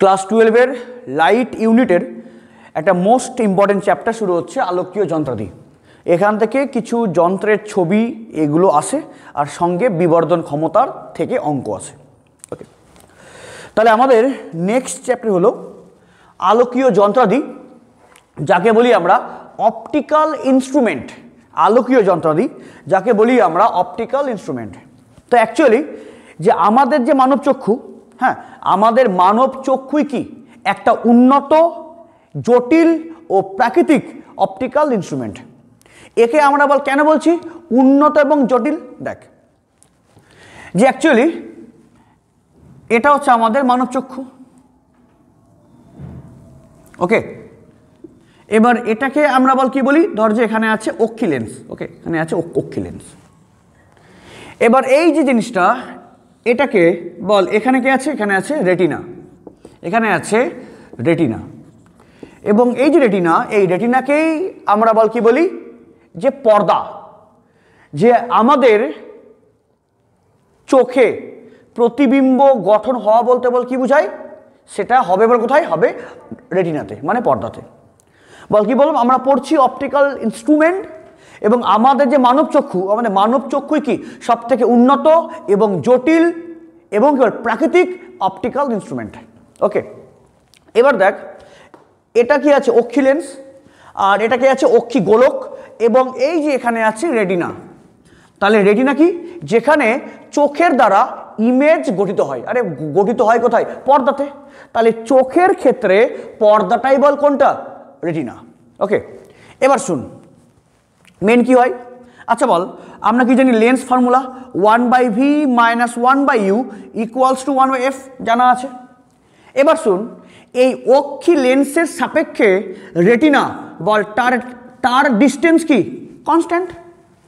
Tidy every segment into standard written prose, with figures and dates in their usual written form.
Class 12-এর light ইউনিটের একটা most important chapter শুরু হচ্ছে আলোকীয় যন্ত্রাদি। এখান থেকে কিছু যন্ত্রের ছবি এগুলো আসে আর সঙ্গে বিবর্ধন ক্ষমতার থেকে অঙ্ক আছে। ওকে, তাহলে আমাদের নেক্সট চ্যাপ্টার হলো আলোকীয় যন্ত্রাদি, যাকে বলি আমরা অপটিক্যাল ইনস্ট্রুমেন্ট। আলোকীয় যন্ত্রাদি যাকে বলি আমরা অপটিক্যাল ইনস্ট্রুমেন্ট। তো অ্যাকচুয়ালি যে আমাদের যে মানব চক্ষু, হ্যাঁ, আমাদের মানব চক্ষুই কি একটা উন্নত, জটিল ও প্রাকৃতিক অপটিক্যাল ইনস্ট্রুমেন্ট। একে আমরা কেন বলছি উন্নত এবং জটিল? দেখ, যে অ্যাকচুয়ালি এটা হচ্ছে আমাদের মানব চক্ষু। ওকে, এবার এটাকে আমরা কি বলি, ধর যে এখানে আছে অক্ষি লেন্স। ওকে, এখানে আছে অক্ষি লেন্স। এবার এই যে জিনিসটা, এটাকে এখানে কে আছে? এখানে আছে রেটিনা। এখানে আছে রেটিনা, এবং এই যে রেটিনা, এই রেটিনাকেই আমরা কি বলি যে পর্দা। যে আমাদের চোখে প্রতিবিম্ব গঠন হওয়া বলতে কি বোঝায়? সেটা হবে কোথায়? হবে রেটিনাতে, মানে পর্দাতে। কি বললাম, আমরা পড়ছি অপটিক্যাল ইনস্ট্রুমেন্ট, এবং আমাদের যে মানব চক্ষু, আমাদের মানব চক্ষুই কি সব থেকে উন্নত এবং জটিল এবং প্রাকৃতিক অপটিক্যাল ইনস্ট্রুমেন্ট। ওকে, এবার দেখ, এটা কি আছে? অক্ষি লেন্স, আর এটা কি আছে? অক্ষি গোলক, এবং এই যে এখানে আছে রেটিনা। তাহলে রেটিনা কি? যেখানে চোখের দ্বারা ইমেজ গঠিত হয়। আরে গঠিত হয় কোথায়? পর্দাতে। তাহলে চোখের ক্ষেত্রে পর্দাটাই কোনটা? রেটিনা। ওকে, এবার শুন, মেন কি হয়? আচ্ছা আমরা কি জানি? Lens formula 1/v - 1/u = 1/f জানা আছে। এবার শুন, এই অক্ষি লেন্সের সাপেক্ষে রেটিনা তার ডিস্টেন্স কি কনস্ট্যান্ট,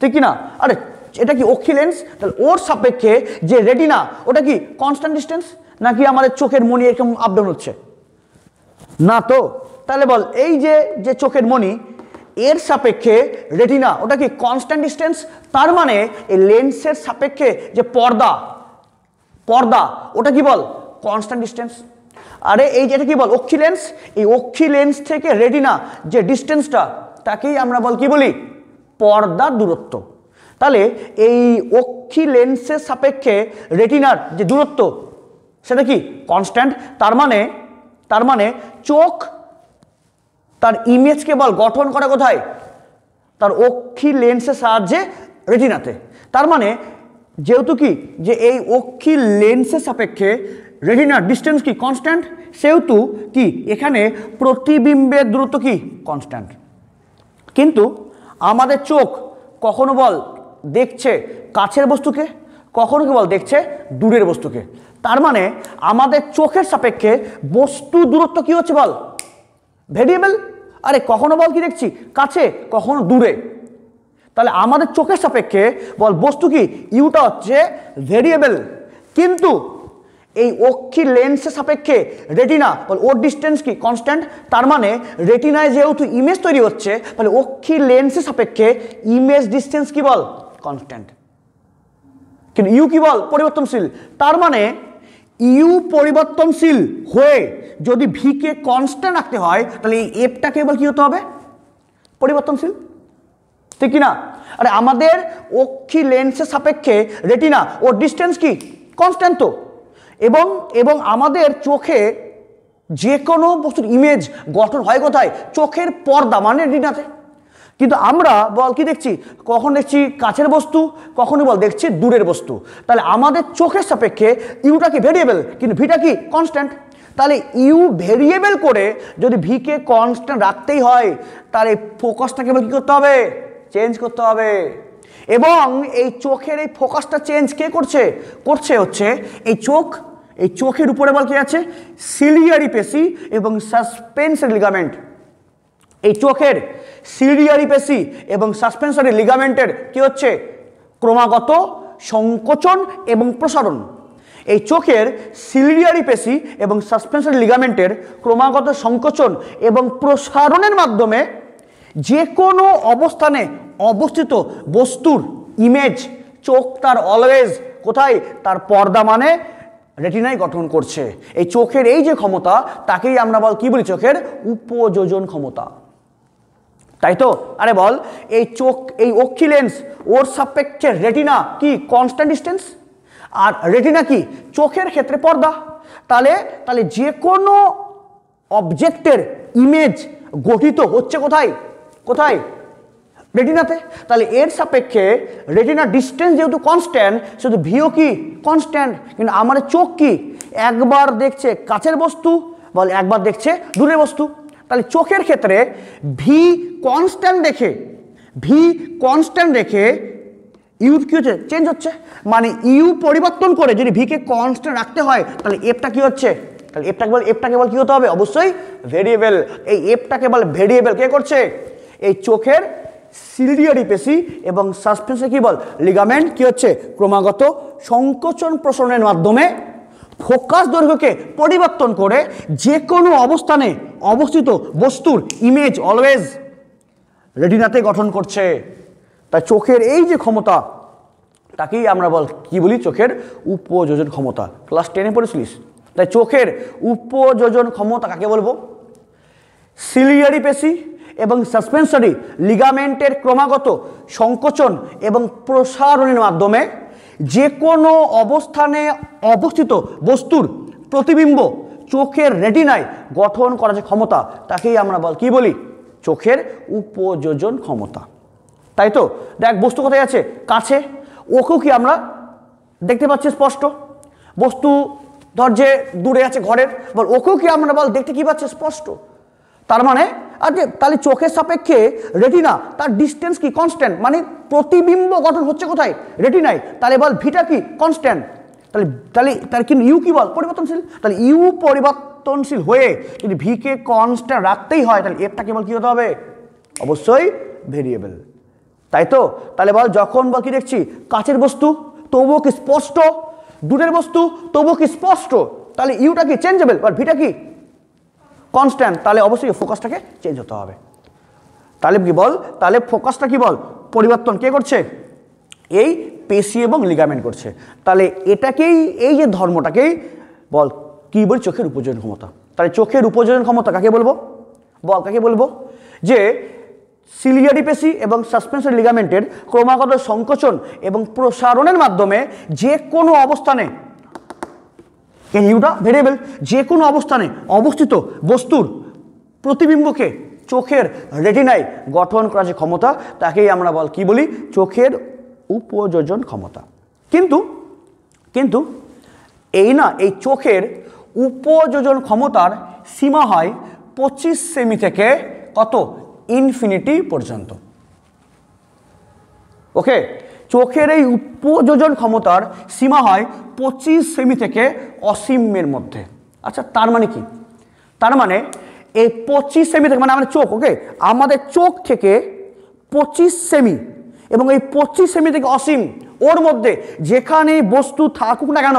ঠিক কি না? আরে এটা কি অক্ষি লেন্স, তাহলে ওর সাপেক্ষে যে রেটিনা ওটা কি কনস্ট্যান্ট ডিস্টেন্স, নাকি আমাদের চোখের মনি এরকম আপ ডাউন হচ্ছে? না তো। তাহলে এই যে চোখের মনি, এর সাপেক্ষে রেটিনা ওটা কি কনস্ট্যান্ট ডিস্টেন্স। তার মানে এই লেন্সের সাপেক্ষে যে পর্দা ওটা কি কনস্ট্যান্ট ডিস্টেন্স। আরে এই যেটা কি অক্ষি লেন্স, এই অক্ষি লেন্স থেকে রেটিনা যে ডিস্টেন্সটা, তাকেই আমরা কি বলি? পর্দার দূরত্ব। তাহলে এই অক্ষি লেন্সের সাপেক্ষে রেটিনার যে দূরত্ব সেটা কি কনস্ট্যান্ট। তার মানে চোখ তার ইমেজকে গঠন করে কোথায়? তার অক্ষি লেন্সের সাহায্যে রেটিনাতে। তার মানে যেহেতু কি যে এই অক্ষি লেন্সের সাপেক্ষে রেটিনার ডিস্টেন্স কি কনস্ট্যান্ট, সেহেতু কি এখানে প্রতিবিম্বের দূরত্ব কি কনস্ট্যান্ট। কিন্তু আমাদের চোখ কখনো দেখছে কাছের বস্তুকে, কখনো কি দেখছে দূরের বস্তুকে। তার মানে আমাদের চোখের সাপেক্ষে বস্তু দূরত্ব কি হচ্ছে ভেরিয়েবল। আরে কখনো কি দেখছি কাছে, কখনো দূরে। তাহলে আমাদের চোখের সাপেক্ষে বস্তু কি ইউটা হচ্ছে ভেরিয়েবল, কিন্তু এই অক্ষি লেন্সের সাপেক্ষে রেটিনা ওর ডিস্টেন্স কি কনস্ট্যান্ট। তার মানে রেটিনায় যেহেতু ইমেজ তৈরি হচ্ছে, তাহলে অক্ষি লেন্সের সাপেক্ষে ইমেজ ডিস্টেন্স কি কনস্ট্যান্ট, কিন্তু ইউ কি পরিবর্তনশীল। তার মানে ইউ পরিবর্তনশীল হয়ে যদি ভি কে কনস্ট্যান্ট রাখতে হয়, তাহলে এই এফটা কি হতে হবে? পরিবর্তনশীল, ঠিক কি না? আরে আমাদের অক্ষি লেন্সের সাপেক্ষে রেটিনা ওর ডিস্টেন্স কি কনস্ট্যান্ট তো, এবং আমাদের চোখে যে কোনো বস্তুর ইমেজ গঠন হয় কোথায়? চোখের পর্দা, মানে রেটিনাতে। কিন্তু আমরা কি দেখছি? কখন দেখছি কাছের বস্তু, কখনো দেখছি দূরের বস্তু। তাহলে আমাদের চোখের সাপেক্ষে ইউটা কি ভেরিয়েবল, কিন্তু ভিটা কি কনস্ট্যান্ট। তাহলে ইউ ভেরিয়েবল করে যদি ভি কে কনস্ট্যান্ট রাখতেই হয়, তাহলে ফোকাসটাকে কি করতে হবে? চেঞ্জ করতে হবে। এবং এই চোখের এই ফোকাসটা চেঞ্জ কে করছে হচ্ছে এই চোখের উপরে কি আছে? সিলিয়ারি পেশি এবং সাসপেন্সরি লিগামেন্ট। এই চোখের সিলিয়ারি পেশি এবং সাসপেন্সরি লিগামেন্টের কি হচ্ছে? ক্রমাগত সংকোচন এবং প্রসারণ। এই চোখের সিলিয়ারি পেশি এবং সাসপেন্সরি লিগামেন্টের ক্রমাগত সংকোচন এবং প্রসারণের মাধ্যমে যে কোনো অবস্থানে অবস্থিত বস্তুর ইমেজ চোখ তার অলওয়েজ কোথায়? তার পর্দা, মানে রেটিনায় গঠন করছে। এই চোখের এই যে ক্ষমতা তাকেই আমরা কি বলি? চোখের উপযোজন ক্ষমতা, তাই তো? আরে বল, এই চোখ, এই অক্ষি লেন্স, ওর সাপেক্ষে রেটিনা কি? Constant distance. আর রেটিনা কি? চোখের ক্ষেত্রে পর্দা। তাহলে তাহলে যে কোনো অবজেক্টের ইমেজ গঠিত হচ্ছে কোথায়? কোথায়? রেটিনাতে। তাহলে এর সাপেক্ষে রেটিনার ডিস্টেন্স যেহেতু কনস্ট্যান্ট, সেহেতু ভিও কি? কনস্ট্যান্ট। কিন্তু আমাদের চোখ কি? একবার দেখছে কাছের বস্তু, বল একবার দেখছে দূরের বস্তু। তাহলে চোখের ক্ষেত্রে ভি কনস্ট্যান্ট রেখে ইউ কি হচ্ছে? চেঞ্জ হচ্ছে। মানে ইউ পরিবর্তন করে যদি ভিকে কনস্ট্যান্ট রাখতে হয়, তাহলে এফটা কি হচ্ছে? তাহলে এফটাকে বল কি হতে হবে? অবশ্যই ভেরিয়েবল। এই এফটাকে বল ভেরিয়েবল। কে করছে? এই চোখের সিলিয়ারি পেশি এবং সাসপেন্সে কি বল? লিগামেন্ট কি হচ্ছে? ক্রমাগত সংকোচন প্রসারণের মাধ্যমে ফোকাস দৈর্ঘ্যকে পরিবর্তন করে যে কোনো অবস্থানে অবস্থিত বস্তুর ইমেজ অলওয়েজ রেটিনাতে গঠন করছে। তাই চোখের এই যে ক্ষমতা তাকেই আমরা কি বলি? চোখের উপযোজন ক্ষমতা। ক্লাস 10-এ পড়েছিলিস। তাই চোখের উপযোজন ক্ষমতা কাকে বলবো? সিলিয়ারি পেশি এবং সাসপেন্সরি লিগামেন্টের ক্রমাগত সংকোচন এবং প্রসারণের মাধ্যমে যে কোনো অবস্থানে অবস্থিত বস্তুর প্রতিবিম্ব চোখের রেটিনায় গঠন করার যে ক্ষমতা তাকেই আমরা কি বলি? চোখের উপযোজন ক্ষমতা, তাই তো? দেখ, বস্তু কোথায় আছে? কাছে। ওকেও কি আমরা দেখতে পাচ্ছি স্পষ্ট? বস্তু ধর যে দূরে আছে ঘরের, বল ওকেও কি আমরা দেখতে কি পাচ্ছি? স্পষ্ট। তার মানে তাহলে চোখের সাপেক্ষে রেটিনা, তার ডিস্টেন্স কি? কনস্ট্যান্ট। মানে প্রতিবিম্ব গঠন হচ্ছে কোথায়? রেটিনায়। তাহলে বল ভিটা কি? কনস্ট্যান্ট। তাহলে তাহলে তার কিন্তু ইউ কি বল? পরিবর্তনশীল। তাহলে ইউ পরিবর্তনশীল হয়ে যদি ভিকে কনস্ট্যান্ট রাখতেই হয়, তাহলে এফটাকে বল কি হতে হবে? অবশ্যই ভেরিয়েবল, তাই তো? তাহলে বল যখন কি দেখছি কাছের বস্তু তবুও কি স্পষ্ট, দূরের বস্তু তবুও কি স্পষ্ট, তাহলে ইউটা কি? চেঞ্জেবল। বাট ভিটা কি? কনস্ট্যান্ট। তাহলে অবশ্যই ফোকাসটাকে চেঞ্জ হতে হবে। তাহলে কি বল? তাহলে ফোকাসটা কি বল? পরিবর্তন কে করছে? এই পেশি এবং লিগামেন্ট করছে। তাহলে এটাকেই, এই যে ধর্মটাকেই বল কি বলি? চোখের উপযোজন ক্ষমতা। তাহলে চোখের উপযোজন ক্ষমতা কাকে বলবো? বল কাকে বলবো? যে সিলিয়ারি পেশি এবং সাসপেন্সরি লিগামেন্টের ক্রমাগত সংকোচন এবং প্রসারণের মাধ্যমে যে কোনো অবস্থানে, ইউটা ভেরিয়েবল, যে কোনো অবস্থানে অবস্থিত বস্তুর প্রতিবিম্বকে চোখের রেটিনায় গঠন করার যে ক্ষমতা তাকেই আমরা কি বলি? চোখের উপযোজন ক্ষমতা। কিন্তু কিন্তু এই চোখের উপযোজন ক্ষমতার সীমা হয় 25 সেমি থেকে কত? ইনফিনিটি পর্যন্ত। ওকে, চোখের এই উপযোজন ক্ষমতার সীমা হয় 25 সেমি থেকে অসীমের মধ্যে। আচ্ছা, তার মানে কি? তার মানে এই 25 সেমি থেকে, মানে আমাদের চোখ, ওকে, আমাদের চোখ থেকে 25 সেমি এবং এই 25 সেমি থেকে অসীম, ওর মধ্যে যেখানে বস্তু থাকুক না কেন,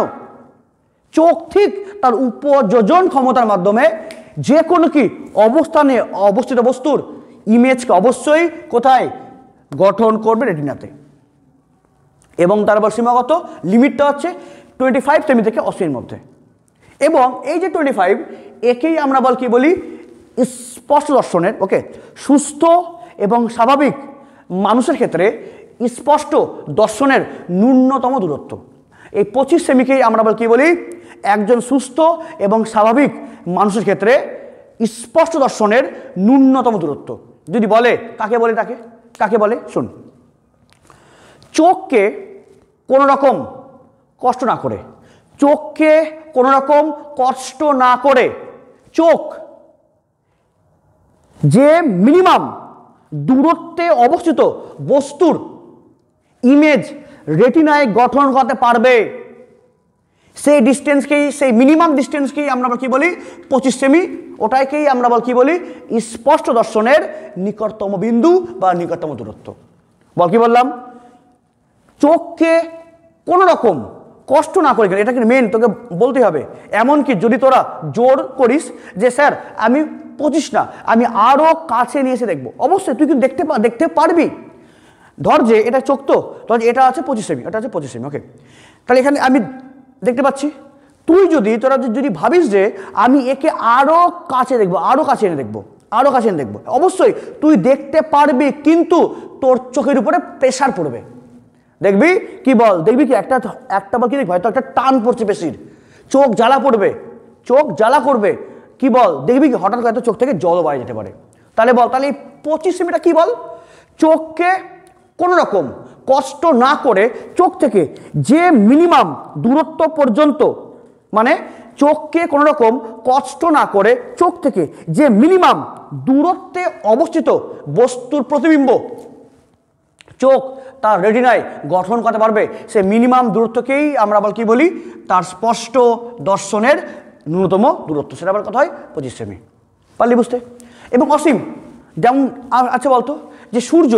চোখ ঠিক তার উপযোজন ক্ষমতার মাধ্যমে যে কোনো কি অবস্থানে অবস্থিত বস্তুর ইমেজকে অবশ্যই কোথায় গঠন করবে? রেটিনাতে। এবং তারপর সীমাগত লিমিটটা হচ্ছে 25 সেমি থেকে 80-এর মধ্যে। এবং এই যে 25, একেই আমরা কি বলি? স্পষ্ট দর্শনের, ওকে, সুস্থ এবং স্বাভাবিক মানুষের ক্ষেত্রে স্পষ্ট দর্শনের ন্যূনতম দূরত্ব। এই 25 সেমিকেই আমরা কি বলি? একজন সুস্থ এবং স্বাভাবিক মানুষের ক্ষেত্রে স্পষ্ট দর্শনের ন্যূনতম দূরত্ব যদি বলে, কাকে বলে? কাকে বলে? শুন, চোখকে কোনো রকম কষ্ট না করে, চোখকে কোনো রকম কষ্ট না করে চোখ যে মিনিমাম দূরত্বে অবস্থিত বস্তুর ইমেজ রেটিনায় গঠন করতে পারবে, সেই ডিস্টেন্সকেই, সেই মিনিমাম ডিস্টেন্সকেই আমরা কি বলি? 25 সেমি। ওটাকেই আমরা কি বলি? স্পষ্ট দর্শনের নিকটতম বিন্দু বা নিকটতম দূরত্ব। কি বললাম? চোখকে কোনো রকম কষ্ট না করে, এটা কিন্তু মেন তোকে বলতে হবে। এমনকি যদি তোরা জোর করিস যে স্যার আমি 25 না, আমি আরও কাছে নিয়ে এসে দেখবো, অবশ্যই তুই কিন্তু দেখতে পারবি। ধর যে এটা চোখ, তো ধর এটা আছে 25 সেমি, এটা আছে 25 সেমি, ওকে, তাহলে এখানে আমি দেখতে পাচ্ছি তোরা যদি ভাবিস যে আমি একে আরো কাছে দেখবো, আরো কাছে এনে দেখবো, আরো কাছে এনে দেখবো, অবশ্যই তুই দেখতে পারবি, কিন্তু তোর চোখের উপরে প্রেশার পড়বে। দেখবি কি বল, দেখবি কি একটা বল কি দেখবি, হয়তো একটা টান পড়ছে পেশির, চোখ জ্বালা পড়বে, চোখ জ্বালা করবে, কি বল দেখবি কি হঠাৎ হয়তো চোখ থেকে জল বাইরে যেতে পারে। তাহলে বল, তাহলে এই 25 সেমিটা কি বল, চোখকে কোনো রকম কষ্ট না করে চোখ থেকে যে মিনিমাম দূরত্ব পর্যন্ত, মানে চোখকে কোনো রকম কষ্ট না করে চোখ থেকে যে মিনিমাম দূরত্বে অবস্থিত বস্তুর প্রতিবিম্ব চোখ তার রেটিনায় গঠন করতে পারবে, সে মিনিমাম দূরত্বকেই আমরা আবার কি বলি, তার স্পষ্ট দর্শনের ন্যূনতম দূরত্ব, সেটা আবার কথা হয় 25 সেমি। পারলি বুঝতে? এবং অসীম যেমন আচ্ছা বলতো যে সূর্য,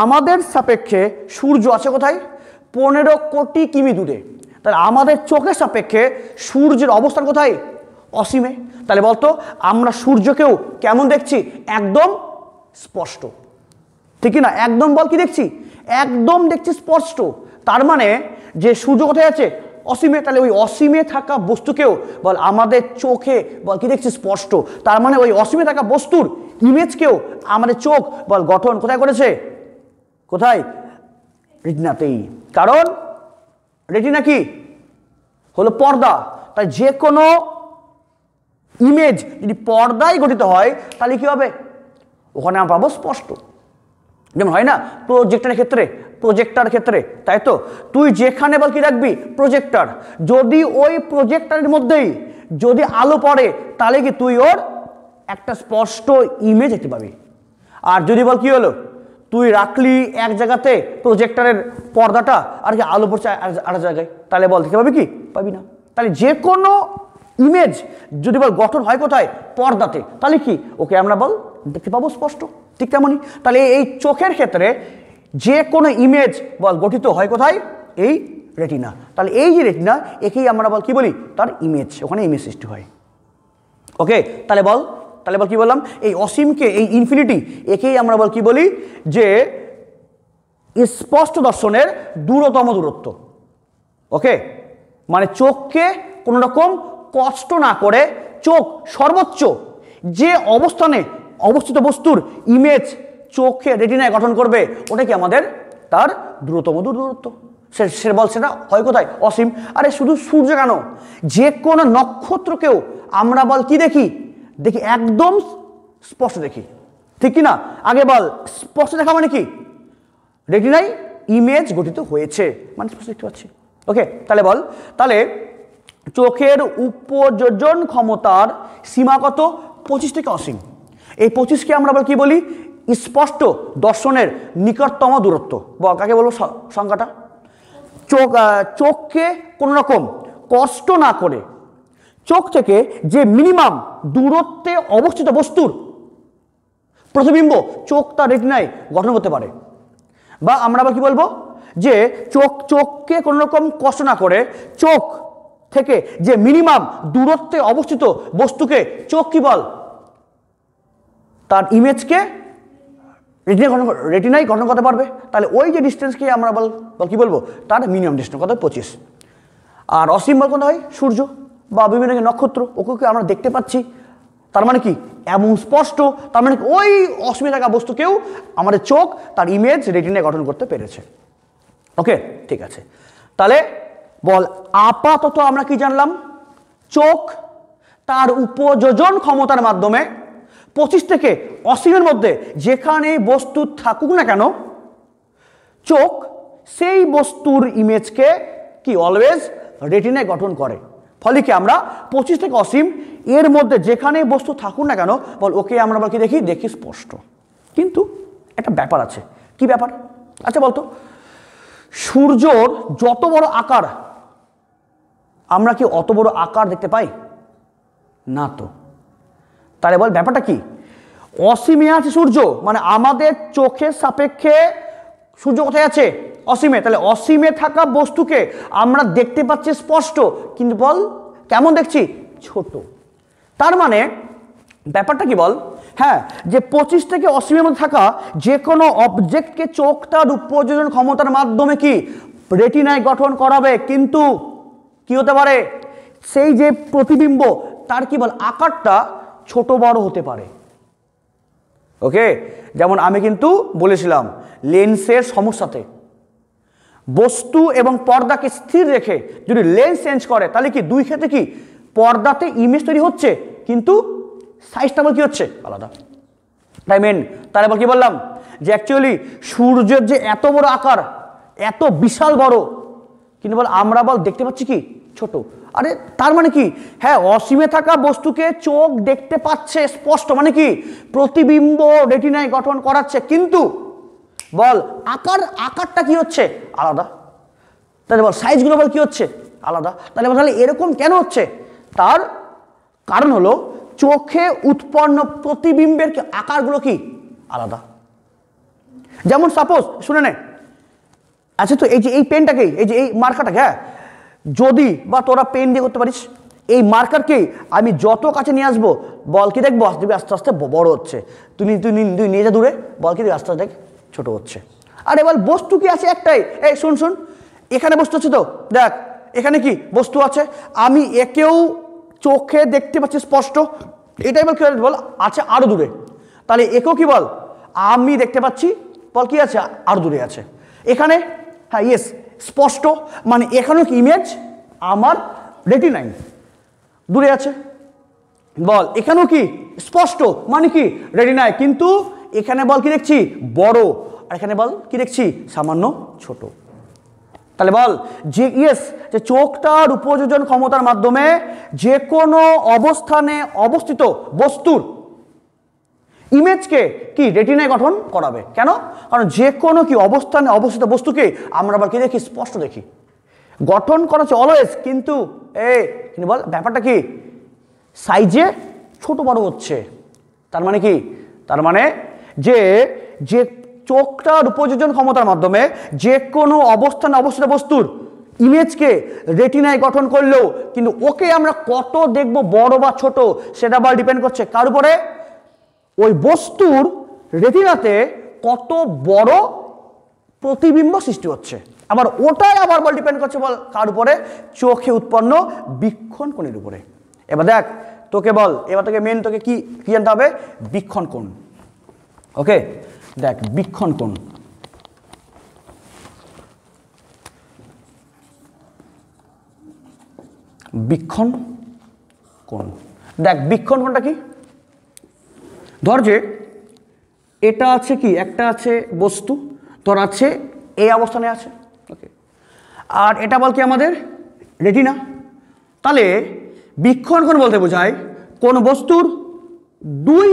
আমাদের সাপেক্ষে সূর্য আছে কোথায়, 15 কোটি কিমি দূরে, তাহলে আমাদের চোখের সাপেক্ষে সূর্যের অবস্থান কোথায়, অসীমে। তাহলে বলতো আমরা সূর্যকেও কেমন দেখছি, একদম স্পষ্ট, ঠিক না? একদম বল কি দেখছি, একদম দেখছি স্পষ্ট। তার মানে যে সূর্য কোথায় আছে, অসীমে, তাহলে ওই অসীমে থাকা বস্তুকেও বল আমাদের চোখে বল কি দেখছি, স্পষ্ট। তার মানে ওই অসীমে থাকা বস্তুর ইমেজকেও আমাদের চোখ বল গঠন কোথায় করেছে, কোথায়, রেটিনাতেই। কারণ রেটিনা কি হলো পর্দা, তাই যে কোনো ইমেজ যদি পর্দায় গঠিত হয় তাহলে কি হবে, ওখানে আমরা পাবো স্পষ্ট। যেমন হয় না প্রজেক্টরের ক্ষেত্রে, তাই তো তুই যেখানে বল কি রাখবি প্রজেক্টর, যদি ওই প্রজেক্টরের মধ্যেই যদি আলো পড়ে তাহলে কি তুই ওর একটা স্পষ্ট ইমেজ দেখতে পাবি। আর যদি বল কি হলো, তুই রাখলি এক জায়গাতে প্রজেক্টরের পর্দাটা, আর কি আলো পড়ছে আর জায়গায়, তাহলে বল দেখতে পাবি কি, পাবি না। তাহলে যে কোনো ইমেজ যদি বল গঠন হয় কোথায়, পর্দাতে, তাহলে কি ওকে আমরা বল দেখতে পাবো স্পষ্ট। ঠিক তেমনই তাহলে এই চোখের ক্ষেত্রে যে কোনো ইমেজ বল গঠিত হয় কোথায়, এই রেটিনা। তাহলে এই যে রেটিনা, একেই আমরা বল কি বলি, তার ইমেজ, ওখানে ইমেজ সৃষ্টি হয়। ওকে, তাহলে বল কি বললাম, এই অসীমকে, এই ইনফিনিটি, একেই আমরা বল কি বলি, যে স্পষ্ট দর্শনের দূরতম দূরত্ব। ওকে, মানে চোখকে কোনো রকম কষ্ট না করে চোখ সর্বোচ্চ যে অবস্থানে অবস্থিত বস্তুর ইমেজ চোখে রেটিনায় গঠন করবে, ওটা কি আমাদের তার দ্রুততম দূরত্ব। সে বল সেটা হয় কোথায়, অসীম। আরে শুধু সূর্য কেন, যে কোনো নক্ষত্রকেও আমরা বল কি দেখি, একদম স্পষ্ট দেখি, ঠিক কি না? আগে বল স্পষ্ট দেখা মানে কি, রেটিনায় ইমেজ গঠিত হয়েছে মানে স্পষ্ট দেখতে পাচ্ছি। ওকে, তাহলে বল, তাহলে চোখের উপযোজন ক্ষমতার সীমা কত, 25 থেকে অসীম। এই 25কে আমরা আবার কি বলি, স্পষ্ট দর্শনের নিকটতম দূরত্ব। বল কাকে বলবো সংখ্যাটা, চোখকে কোনো রকম কষ্ট না করে চোখ থেকে যে মিনিমাম দূরত্বে অবস্থিত বস্তুর প্রতিবিম্ব চোখ তার রেটিনায় গঠন করতে পারে। বা আমরা আবার কি বলবো, যে চোখকে কোনো রকম কষ্ট না করে চোখ থেকে যে মিনিমাম দূরত্বে অবস্থিত বস্তুকে চোখ কি বল, তার ইমেজকে রেটিনায় গঠন করতে পারবে। তাহলে ওই যে ডিস্টেন্সকে আমরা বল কি বলবো, তার মিনিমাম ডিস্টেন্স কত, 25। আর অসীম বল কোন হয়, সূর্য বা বিভিন্ন নক্ষত্র, ওকে আমরা দেখতে পাচ্ছি, তার মানে কি এমন স্পষ্ট, তার মানে ওই অসীমে থাকা বস্তুকেও আমাদের চোখ তার ইমেজ রেটিনায় গঠন করতে পেরেছে। ওকে, ঠিক আছে। তাহলে বল আপাতত আমরা কি জানলাম, চোখ তার উপযোজন ক্ষমতার মাধ্যমে 25 থেকে অসীমের মধ্যে যেখানে বস্তু থাকুক না কেন, চোখ সেই বস্তুর ইমেজকে কি অলওয়েজ রেটিনায় গঠন করে। ফলে কি আমরা 25 থেকে অসীম এর মধ্যে যেখানে বস্তু থাকুক না কেন বল, ওকে আমরা কি দেখি স্পষ্ট। কিন্তু একটা ব্যাপার আছে, কি ব্যাপার, আচ্ছা বলতো, সূর্যর যত বড় আকার, আমরা কি অত বড় আকার দেখতে পাই না তো। তাহলে বল ব্যাপারটা কি, অসীমে আছে সূর্য, মানে আমাদের চোখের সাপেক্ষে সূর্য কোথায় আছে, অসীমে। তাহলে অসীমে থাকা বস্তুকে আমরা দেখতে পাচ্ছি স্পষ্ট, কিন্তু বল কেমন দেখছি, ছোট। তার মানে ব্যাপারটা কি বল, হ্যাঁ, যে 25 থেকে অসীমের মধ্যে থাকা যে কোনো অবজেক্টকে চোখ তার উপযোজন ক্ষমতার মাধ্যমে কি রেটিনায় গঠন করাবে, কিন্তু কি হতে পারে, সেই যে প্রতিবিম্ব তার কি বল আকারটা ছোট বড় হতে পারে। ওকে, যেমন আমি কিন্তু বলেছিলাম লেন্সের সমস্যাতে বস্তু এবং পর্দাকে স্থির রেখে যদি লেন্স চেঞ্জ করে তাহলে কি দুই ক্ষেত্রে কি পর্দাতে ইমেজ তৈরি হচ্ছে কিন্তু সাইজটা বল কি হচ্ছে আলাদা। তাই মেন তাহলে বল কি বললাম যে অ্যাকচুয়ালি সূর্যের যে এত বড় আকার, এত বিশাল বড়, কিন্তু বল আমরা বল দেখতে পাচ্ছি কি ছোট। আরে তার মানে কি, হ্যাঁ অসীমে থাকা বস্তুকে চোখ দেখতে পাচ্ছে স্পষ্ট, মানে কি প্রতিবিম্ব রেটিনায় গঠন করাচ্ছে, কিন্তু বল আকারটা কি হচ্ছে আলাদা। তাহলে বল সাইজগুলো বল কি হচ্ছে আলাদা। তাহলে এরকম কেন হচ্ছে? তার কারণ হলো চোখে উৎপন্ন প্রতিবিম্বের আকারগুলো কি আলাদা। যেমন সাপোজ শুনে নে, আচ্ছা তো এই যে এই পেনটাকে, এই যে এই মার্কারটাকে, হ্যাঁ যদি বা তোরা পেন দিয়ে করতে পারিস, এই মার্কারকে আমি যত কাছে নিয়ে আসবো বল কি দেখবো আস্তে আস্তে বড় হচ্ছে। তুই নিয়ে যা দূরে, বল কি আস্তে আস্তে দেখ ছোট হচ্ছে। আরে বল বস্তু কি আছে একটাই, এই শুন এখানে বস্তু আছে তো, দেখ এখানে কি বস্তু আছে, আমি একেও চোখে দেখতে পাচ্ছি স্পষ্ট, এটাই বল কি বল আছে আরো দূরে। তাহলে একেও কি বল আমি দেখতে পাচ্ছি, বল কি আছে আরো দূরে আছে। এখানে হ্যাঁ ইয়েস স্পষ্ট, মানে এখানেও কি ইমেজ আমার রেটিনায় দূরে আছে। বল এখানেও কি স্পষ্ট, মানে কি রেটিনায়, কিন্তু এখানে বল কি দেখছি বড়, আর এখানে বল কি দেখছি সামান্য ছোট। তাহলে বল যে ইয়েস যে চোখটার উপযোজন ক্ষমতার মাধ্যমে যে কোনো অবস্থানে অবস্থিত বস্তুর ইমেজকে কি রেটিনায় গঠন করাবে। কেন? কারণ যে কোনো কি অবস্থানে অবস্থিত বস্তুকে আমরা আবার কি দেখি স্পষ্ট দেখি, গঠন করা হচ্ছে অলওয়েজ, কিন্তু কিন্তু বল ব্যাপারটা কি সাইজে ছোট বড় হচ্ছে। তার মানে কি, তার মানে যে যে চোখটার উপযোজন ক্ষমতার মাধ্যমে যে কোনো অবস্থানে অবস্থিত বস্তুর ইমেজকে রেটিনায় গঠন করলেও কিন্তু ওকে আমরা কত দেখব বড় বা ছোট সেটা আবার ডিপেন্ড করছে কার উপরে, ওই বস্তুর রেটিনাতে কত বড় প্রতিবিম্ব সৃষ্টি হচ্ছে। আবার ওটাই আবার বল ডিপেন্ড করছে বল কার উপরে, চোখে উৎপন্ন বীক্ষণ কোণের উপরে। এবার দেখ তোকে বল, এবার তোকে মেন তোকে কি জানতে হবে, বীক্ষণ কোণ। ওকে দেখ বীক্ষণ কোণ, বীক্ষণ কোণ, দেখ বীক্ষণ কোণটা কি, ধর যে এটা আছে কি একটা আছে বস্তু, তোর আছে এই অবস্থানে আছে, ওকে, আর এটা বল কি আমাদের রেটিনা। তাহলে বীক্ষণ কোণ বলতে বোঝায় কোন বস্তুর দুই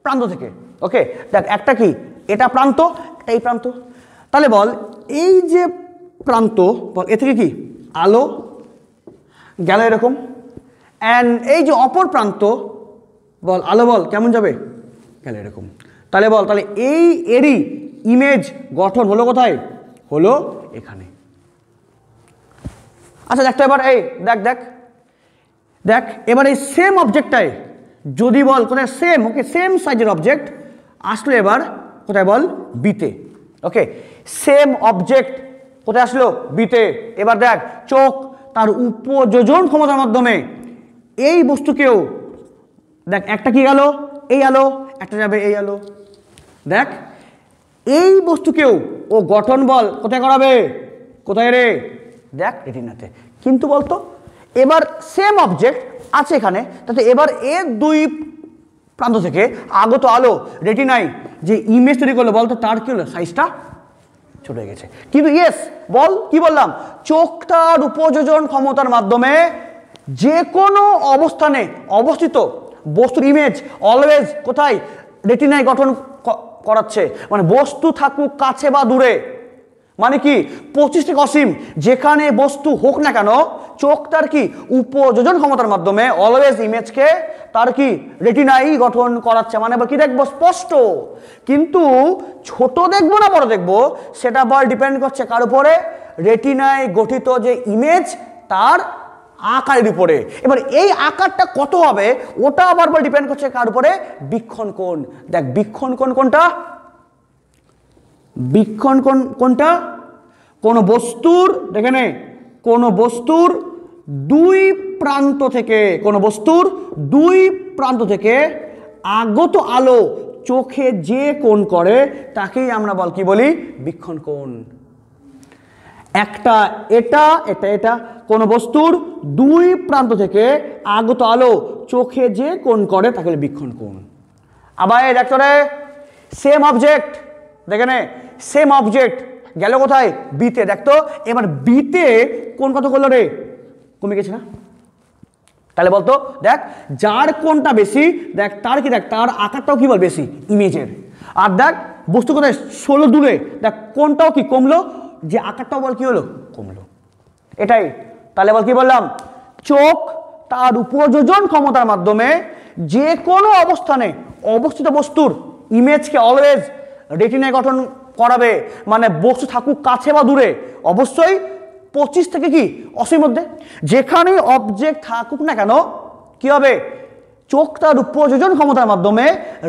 প্রান্ত থেকে, ওকে দেখ একটা কি এটা প্রান্ত, এই প্রান্ত, তাহলে বল এই যে প্রান্ত বল এ থেকে কি আলো গেল এরকম, অ্যান্ড এই যে অপর প্রান্ত বল আলো বল কেমন যাবে গেল এরকম। তাহলে বল তাহলে এই এরই ইমেজ গঠন হলো কোথায়, হলো এখানে। আচ্ছা দেখ তো এবার এই দেখ দেখ দেখ এবার এই সেম অবজেক্টটাই যদি বল কোথায় সেম, ওকে সেম সাইজের অবজেক্ট আসলো এবার কোথায় বল বিতে, ওকে সেম অবজেক্ট কোথায় আসলো বিতে। এবার দেখ চোখ তার উপযোজন ক্ষমতার মাধ্যমে এই বস্তুকেও দেখ একটা কি গেল এই আলো, একটা যাবে এই আলো, দেখ এই বস্তুকেও ও গঠন বল কোথায় করাবে, কোথায় রে, দেখ রেটিনাতে। কিন্তু বলতো এবার সেম অবজেক্ট আছে এখানে, তাতে এবার এর দুই প্রান্ত থেকে আগত আলো রেটিনায় যে ইমেজ তৈরি করলো বলতো তার কি হলো সাইজটা ছোট হয়ে গেছে। কিন্তু ইয়েস বল কি বললাম, চোখটার উপযোজন ক্ষমতার মাধ্যমে যে কোনো অবস্থানে অবস্থিত বস্তুর ইমেজ অলওয়েজ কোথায় রেটিনায় গঠন করাচ্ছে, মানে বস্তু থাকুক কাছে বা দূরে, মানে কি 25 থেকে অসীম যেখানে বস্তু হোক না কেন চোখ তার কি উপযোজন ক্ষমতার মাধ্যমে অলওয়েজ ইমেজকে তার কি রেটিনাই গঠন করাচ্ছে, মানে কি দেখবো স্পষ্ট। কিন্তু ছোট দেখবো না বড় দেখবো সেটা বল ডিপেন্ড করছে কার উপরে, রেটিনায় গঠিত যে ইমেজ তার আকারের উপরে। এবার এই আকারটা কত হবে ওটা আবার বল ডিপেন্ড করছে কার উপরে, বীক্ষণ কোণ। দেখ বীক্ষণ কোণ কোনটা, বীক্ষণ কোণ কোনটা, কোন বস্তুর দেখে নে কোন বস্তুর দুই প্রান্ত থেকে কোনো বস্তুর দুই প্রান্ত থেকে আগত আলো চোখে যে কোণ করে তাকেই আমরা কি বলি? বীক্ষণ কোণ। একটা এটা এটা এটা কোনো বস্তুর দুই প্রান্ত থেকে আগত আলো চোখে যে কোণ করে তাকে বলে বীক্ষণ কোণ। আবার দেখতো রে, সেম অবজেক্ট, দেখে নে, সেম অবজেক্ট গেল কোথায়? বিতে। দেখতো এবার বিতে কোণ কত করলো রে? কমে গেছে না? তাহলে বলতো দেখ, যার কোণটা বেশি দেখ তার কি, দেখ তার আকারটাও কি বল বেশি ইমেজের। আর দেখ বস্তু কোথায় 16 দূরে, দেখ কোণটাও কি কমলো, যে আকারটাও বল কি হলো? কমলো। এটাই তাহলে বল কি বললাম? চোখ তার উপযোজন ক্ষমতার মাধ্যমে যে কোনো অবস্থানে অবস্থিত বস্তুর ইমেজকে অলওয়েজ রেটিনায় গঠন করাবে। মানে বস্তু থাকুক কাছে বা দূরে, অবশ্যই 25 থেকে কি 80 মধ্যে যেখানেই অবজেক্ট থাকুক না কেন কি হবে? চোখ তার উপযোজন ক্ষমতার মাধ্যমে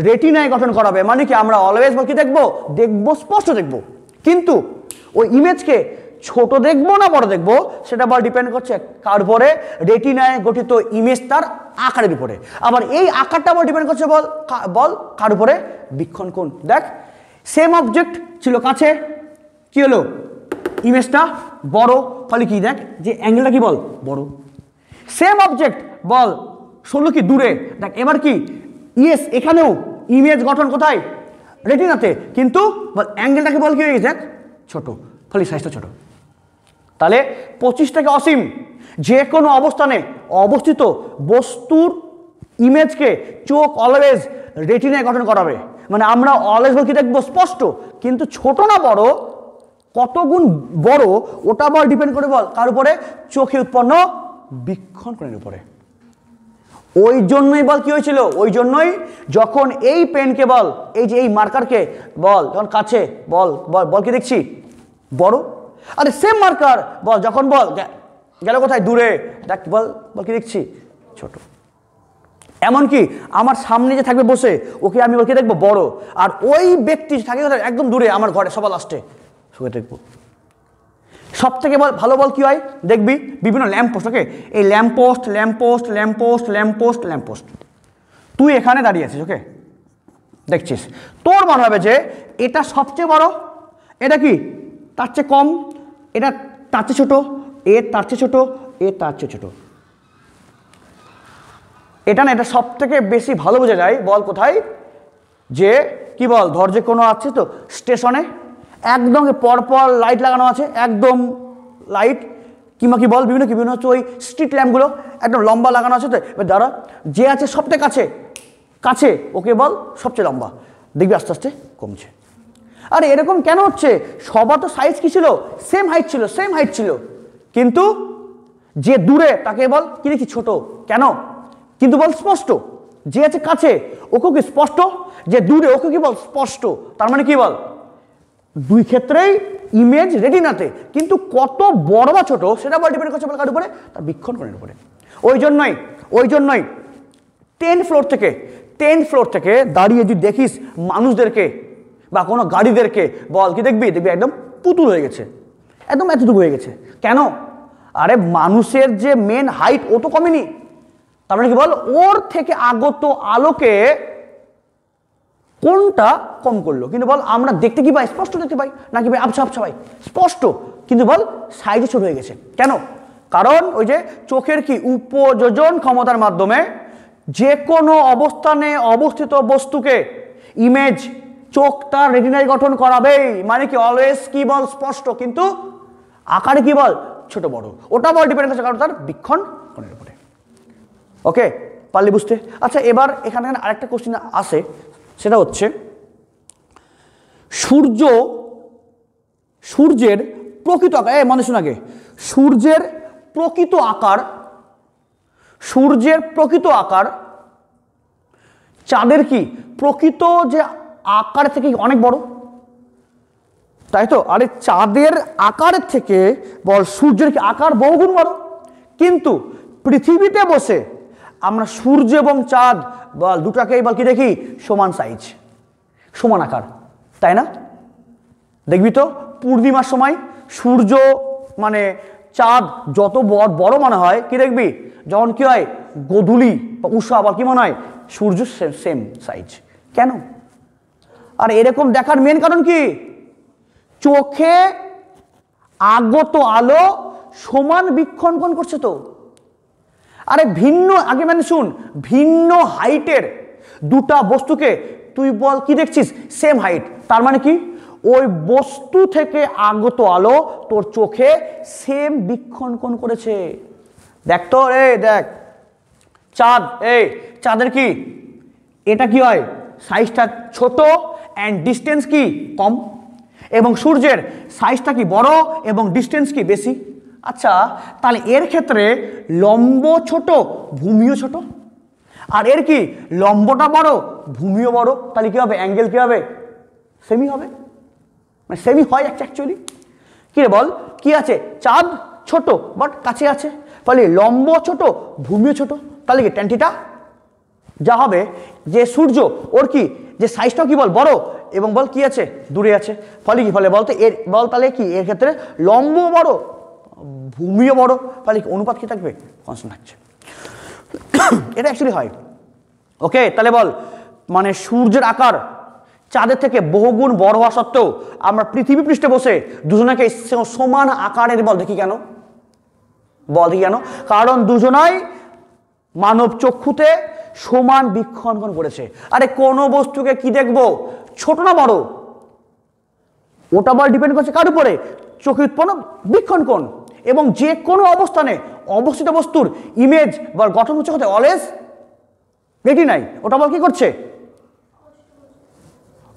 রেটিনায় গঠন করাবে। মানে কি আমরা অলওয়েজ কি দেখবো? দেখবো, স্পষ্ট দেখবো। কিন্তু ওই ইমেজকে ছোট দেখবো না বড় দেখবো সেটা বল ডিপেন্ড করছে কার উপরে? রেটিনায় গঠিত ইমেজ তার আকারের উপরে। আবার এই আকারটা বল ডিপেন্ড করছে বল কার উপরে? বীক্ষণ কোণ। দেখ সেম অবজেক্ট ছিল কাছে, কি হলো? ইমেজটা বড়, ফলে কি দেখ যে অ্যাঙ্গেলটা কি বল? বড়। সেম অবজেক্ট বল 16 কি দূরে, দেখ এবার কি ইয়েস এখানেও ইমেজ গঠন কোথায়? রেটিনাতে, কিন্তু বল অ্যাঙ্গেলটাকে বল কি হয়ে গেছে? দেখ ছোট, ফলে সাইজটা ছোট। তাহলে 25 থেকে অসীম যে কোনো অবস্থানে অবস্থিত বস্তুর ইমেজকে চোখ অলওয়েজ রেটিনায় গঠন করাবে। মানে আমরা অলওয়েজ কি দেখবো? স্পষ্ট। কিন্তু ছোট না বড়, কত গুণ বড় ওটা বল ডিপেন্ড করে বল কার উপরে? চোখে উৎপন্ন বীক্ষণ কোণের উপরে। ওই জন্যই বল কি হয়েছিল? ওই জন্যই যখন এই পেনকে বল, এই যে এই মার্কারকে বল যখন কাছে বল বল বল কি দেখছি? বড়। আরে সেম মার্কার বল যখন বল গেল কোথায়? দূরে, দেখ বল বল কি দেখছি? ছোট। এমনকি আমার সামনে যে থাকবে বসে ওকে আমি বল কি দেখবো? বড়। আর ওই ব্যক্তি থাকে একদম দূরে আমার ঘরে সবার লাস্টে, শুয়ে দেখবো। সব থেকে বল ভালো বল কি হয়? দেখবি বিভিন্ন ল্যাম্পপোস্ট, ওকে এই lamppost lamppost lamppost lamppost lamppost, তুই এখানে দাঁড়িয়ে আছিস, ওকে দেখছিস, তোর মনে হবে যে এটা সবচেয়ে বড়, এটা কি তার চেয়ে কম, এটা তার চেয়ে ছোট, এ তার চেয়ে ছোট, এ তার চেয়ে ছোট। এটা না, এটা সব থেকে বেশি ভালো বোঝা যায় বল কোথায়? যে কি বল ধর যে কোনো আছে তো স্টেশনে একদম পরপর লাইট লাগানো আছে, একদম লাইট কিংবা কি বল বিভিন্ন হচ্ছে ওই স্ট্রিট ল্যাম্পগুলো একদম লম্বা লাগানো আছে। তো এবার যারা যে আছে সবথেকে কাছে কাছে ওকে বল সবচেয়ে লম্বা, দেখবি আস্তে আস্তে কমছে। আরে এরকম কেন হচ্ছে? সবার তো সাইজ কি ছিল? সেম হাইট ছিল, কিন্তু যে দূরে তাকে বল কি দেখি? ছোট। কেন? কিন্তু বল স্পষ্ট। যে আছে কাছে ওকে কি স্পষ্ট, যে দূরে ওকে কি বল? স্পষ্ট। তার মানে কি বল দুই ক্ষেত্রেই ইমেজ রেটিনাতে, কিন্তু কত বড় বা ছোট সেটা বল ডিপেন্ড করছে বল কার উপরে? তার বীক্ষণ কোণের উপরে। ওই জন্যই 10 ফ্লোর থেকে দাঁড়িয়ে যদি দেখিস মানুষদেরকে বা কোনো গাড়িদেরকে বল কি দেখবি? একদম পুতুল হয়ে গেছে, একদম এতটুকু হয়ে গেছে। কেন? আরে মানুষের যে মেন হাইট ও তো কমেনি, তার মানে কি বল ওর থেকে আগত আলোকে কোনটা কম করলো, কিন্তু বল আমরা দেখতে কি পাই? স্পষ্ট দেখতে পাই নাকি ভাই আবছা পাই? স্পষ্ট, কিন্তু বল সাইজে ছোট হয়ে গেছে। কেন? কারণ ওই যে চোখের কি উপযোজন ক্ষমতার মাধ্যমে যে কোনো অবস্থানে অবস্থিত বস্তুকে ইমেজ চোখ তার রেটিনায় গঠন করাবেই। মানে কি অলওয়েজ কি বল স্পষ্ট, কিন্তু আকারে কি বল ছোট বড়, ওটা বল ডিপেন্ড করছে কারণ তার বীক্ষণ কোণের উপরে। ওকে, পারলি বুঝতে? আচ্ছা এবার এখানে আরেকটা কোশ্চেন আসে, সেটা হচ্ছে সূর্যের প্রকৃত আকার, মনে শোন আগে, সূর্যের প্রকৃত আকার চাঁদের কি প্রকৃত যে আকার থেকে অনেক বড়, তাই তো? আরে চাঁদের আকারের থেকে বল সূর্যের কি আকার বহুগুণ বড়, কিন্তু পৃথিবীতে বসে আমরা সূর্য এবং চাঁদ বল দুটাকেই বল কি দেখি? সমান সাইজ, সমান আকার, তাই না? দেখবি তো পূর্ণিমার সময় সূর্য মানে চাঁদ যত বড় মনে হয় কি দেখবি যখন কি হয় গোধূলি বা উষা আবার কি মনে হয় সূর্য সেম সাইজ। কেন? আর এরকম দেখার মেন কারণ কি, চোখে আগত আলো সমান বীক্ষণ কোণ করছে তো। আরে ভিন্ন আগে মানে শুন, ভিন্ন হাইটের দুটা বস্তুকে তুই বল কি দেখছিস সেম হাইট, তার মানে কি ওই বস্তু থেকে আগত আলো তোর চোখে সেম বীক্ষণ কোণ করেছে। দেখ তো দেখ চাঁদ, চাঁদের কি এটা কি হয় সাইজটা ছোট অ্যান্ড ডিস্টেন্স কি কম, এবং সূর্যের সাইজটা কি বড় এবং ডিস্টেন্স কি বেশি। আচ্ছা তাহলে এর ক্ষেত্রে লম্ব ছোট ভূমিও ছোট, আর এর কি লম্বটা বড় ভূমিও বড়, তাহলে কি হবে অ্যাঙ্গেল কি হবে সেমি হবে, মানে সেমি হয় অ্যাকচুয়ালি। কি রে বল কি আছে, চাঁদ ছোট বাট কাছে আছে, ফলে লম্ব ছোট ভূমিও ছোট, তাহলে কি ট্যান থিটা যা হবে যে সূর্য ওর কি যে সাইজটাও কি বল বড় এবং বল কি আছে দূরে আছে, ফলে কি ফলে বলতে এর বল তাহলে কি এর ক্ষেত্রে লম্ব বড় ভূমিও বড়, ফলে কি অনুপাত কি থাকবে কনস্ট্যান্ট থাকছে। এটা অ্যাকচুয়ালি হয়। ওকে তাহলে বল মানে সূর্যের আকার চাঁদের থেকে বহুগুণ বড় হওয়া সত্ত্বেও আমরা পৃথিবী পৃষ্ঠে বসে দুজনাকে সমান আকারের বল দেখি কেন, বল দেখি কেন, কারণ দুজনাই মানব চক্ষুতে সমান বীক্ষণ কোণ করেছে। আরে কোন বস্তুকে কি দেখবো ছোট না বড়, ওটা বল ডিপেন্ড করছে কার উপরে, চোখে উৎপন্ন বীক্ষণ কোণ, এবং যে কোনো অবস্থানে অবস্থিত বস্তুর ইমেজ বা গঠন হচ্ছে কোথায় অলওয়েজ রেটিনাই, ওটা বল কি করছে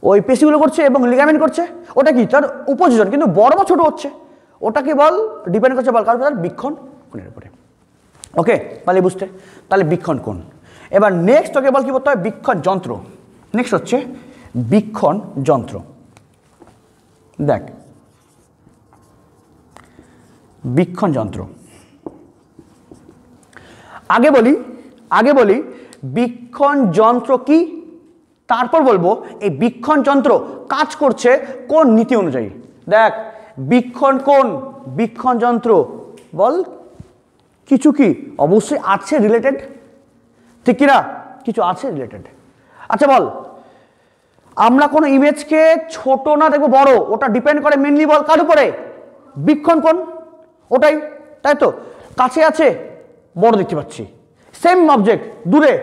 ওই পেশিগুলো করছে এবং লিগামেন্ট করছে, ওটা কি তার উপযোজন, কিন্তু বড় বা ছোট হচ্ছে ওটাকে বল ডিপেন্ড করছে বল কার উপরে, বীক্ষণ কোণের উপরে। ওকে তাহলে বুঝতে, তাহলে বীক্ষণ কোণ। এবার নেক্সট তোকে বল কি বলতে হয় বীক্ষণ যন্ত্র। নেক্সট হচ্ছে বীক্ষণ যন্ত্র। দেখ বীক্ষণ যন্ত্র আগে বলি বীক্ষণ যন্ত্র কি, তারপর বলবো এই বীক্ষণ যন্ত্র কাজ করছে কোন নীতি অনুযায়ী। দেখ বীক্ষণ কোণ বীক্ষণ যন্ত্র বল কিছু কি অবশ্যই আছে রিলেটেড, ঠিক কিনা কিছু আছে রিলেটেড। আচ্ছা বল আমরা কোনো ইমেজকে ছোট না দেখবো বড়, ওটা ডিপেন্ড করে মেনলি বল কার উপরে, বীক্ষণ কোণ, ওটাই তাই তো। কাছে আছে বড় দেখতে পাচ্ছি, সেম অবজেক্ট দূরে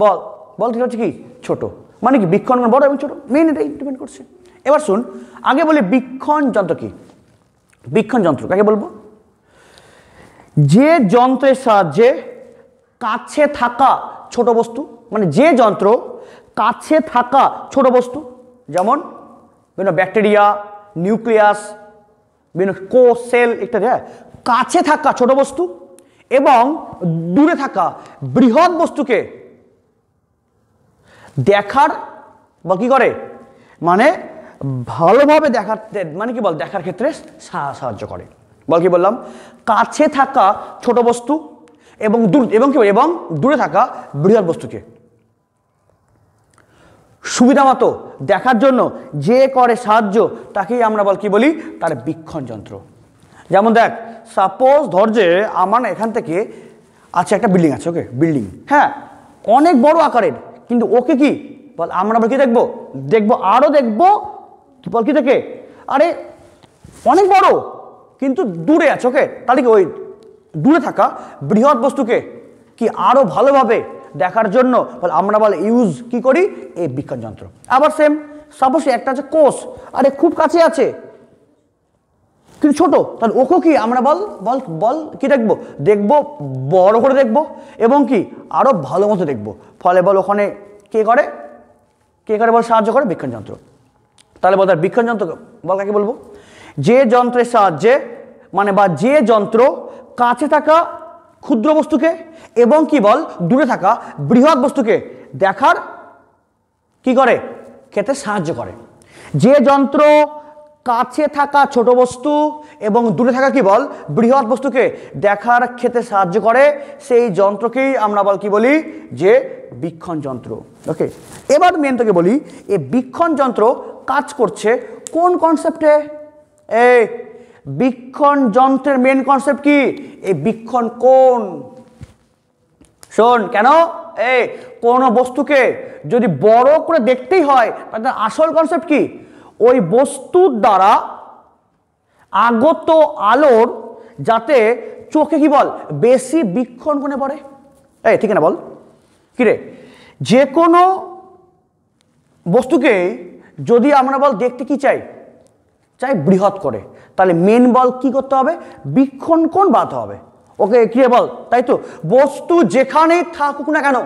বল বল ঠিক হচ্ছে কি ছোট, মানে কি বীক্ষণ কোণ বড় এবং ছোট, মেন এটাই ডিপেন্ড করছে। এবার শুন আগে বলি বীক্ষণ যন্ত্র কি। বীক্ষণ যন্ত্র কাকে বলবো, যে যন্ত্রের সাহায্যে কাছে থাকা ছোট বস্তু, মানে যে যন্ত্র কাছে থাকা ছোট বস্তু যেমন বিভিন্ন ব্যাকটেরিয়া নিউক্লিয়াস বিভিন্ন কোষ সেল ইত্যাদি, কাছে থাকা ছোট বস্তু এবং দূরে থাকা বৃহৎ বস্তুকে দেখার বা কি করে মানে ভালোভাবে দেখার, মানে কি বল দেখার ক্ষেত্রে সাহায্য করে। বল কি বললাম, কাছে থাকা ছোট বস্তু এবং দূরে থাকা বৃহৎ বস্তুকে সুবিধা মতো দেখার জন্য যে করে সাহায্য তাকেই আমরা বল কি বলি, তার বীক্ষণ যন্ত্র। যেমন দেখ সাপোজ ধর যে আমার এখান থেকে আছে একটা বিল্ডিং আছে, ওকে বিল্ডিং হ্যাঁ অনেক বড় আকারের, কিন্তু ওকে কি বল আমরা বল কি দেখবো আরো দেখবো বল কি থেকে আরে অনেক বড় কিন্তু দূরে আছে, ওকে তাহলে কি ওই দূরে থাকা বৃহৎ বস্তুকে কি আরো ভালোভাবে দেখার জন্য আমরা বল ইউজ কি করি এই বীক্ষণ যন্ত্র। আবার সেম সাপোজ একটা আছে কোষ, আরে খুব কাছে আছে কিন্তু ছোট, তাহলে ওকে কি আমরা বল বল বল কি দেখবো বড় করে দেখবো এবং কি আরো ভালো মতো দেখবো, ফলে বল ওখানে কে করে বল সাহায্য করে বীক্ষণ যন্ত্র। তাহলে বল বীক্ষণ যন্ত্র বল কাকে বলবো, যে যন্ত্রের সাহায্যে মানে বা যে যন্ত্র কাছে থাকা ক্ষুদ্র বস্তুকে এবং কি বল দূরে থাকা বৃহৎ বস্তুকে দেখার কি করে ক্ষেত্রে সাহায্য করে। যে যন্ত্র কাছে থাকা ছোট বস্তু এবং দূরে থাকা কি বল বৃহৎ বস্তুকে দেখার ক্ষেত্রে সাহায্য করে সেই যন্ত্রকেই আমরা বল কি বলি যে বীক্ষণ যন্ত্র। ওকে এবার মেন থেকে বলি এই বীক্ষণ যন্ত্র কাজ করছে কোন কনসেপ্টে, এই বীক্ষণ যন্ত্রের মেন কনসেপ্ট কি? এই বীক্ষণ কোণ। শোন, কেন এই কোনো বস্তুকে যদি বড় করে দেখতেই হয় তাহলে আসল কনসেপ্ট কি? ওই বস্তুর দ্বারা আগত আলোর যাতে চোখে কি বল বেশি বীক্ষণ কোণে পড়ে। এই ঠিক না বল? কিরে, যে কোনো বস্তুকে যদি আমরা বল দেখতে কি চাই বৃহৎ করে, তাহলে মেন বল কি করতে হবে? বীক্ষণ কোণ বাড়াতে হবে। ওকে, কি বল? তাই তো বস্তু যেখানেই থাকুক না কেন,